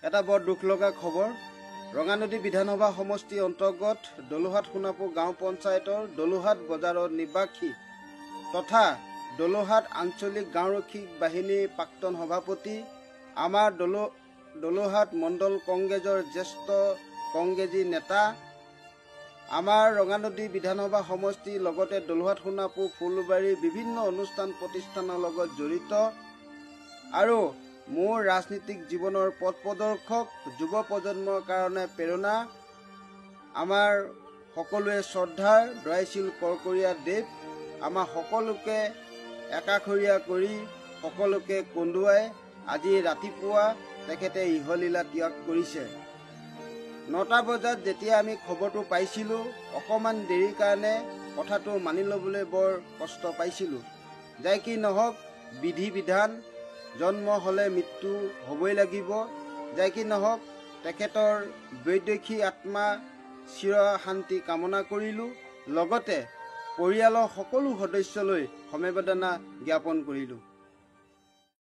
এটা বৰ দুখ লগা খবৰ। ৰঙানদী বিধানসভা সমষ্টি অন্তৰ্গত দলুহাট সোণাপুৰ গাঁও পঞ্চায়তৰ দলুহাট বজাৰৰ নিবাসী তথা দলুহাট আঞ্চলিক গাঁওৰক্ষী বাহিনীৰ প্ৰাক্তন সভাপতি, আমাৰ দলুহাট মণ্ডল কংগ্ৰেছৰ জ্যেষ্ঠ কংগ্ৰেছী নেতা, আমাৰ ৰঙানদী বিধানসভা সমষ্টিৰ লগতে দলুহাট সোণাপুৰ ফুলবাৰীৰ বিভিন্ন অনুষ্ঠান প্ৰতিষ্ঠানৰ লগত জড়িত আৰু মোৰ ৰাজনীতিক জীৱনৰ পথ প্ৰদৰ্শক, যুৱ প্ৰজন্মৰ কাৰণে প্ৰেৰণা, আমাৰ সকলোৱে শ্ৰদ্ধাৰ দয়াশীল কৰকৰীয়া দেৱ, আমাৰ সকলোকে একাষৰীয়া কৰি সকলোকে কন্দুৱাই আজি ৰাতিপুৱা তেখেতে ইহলীলা ত্যাগ কৰিছে। 9টা বজাত যেতিয়া আমি খবৰটো পাইছিলোঁ, অকণমান দেৰিৰ কাৰণে কথাটো মানি ল'বলৈ বৰ কষ্ট পাইছিলোঁ। যাই কি নহওক, বিধি বিধান, জন্ম হ'লে মৃত্যু হ'বই লাগিব। যাই কি নহওক, তেখেতৰ বৈদেশী আত্মা চিৰ শান্তি কামনা কৰিলোঁ, লগতে পৰিয়ালৰ সকলো সদস্যলৈ সমবেদনা জ্ঞাপন কৰিলোঁ।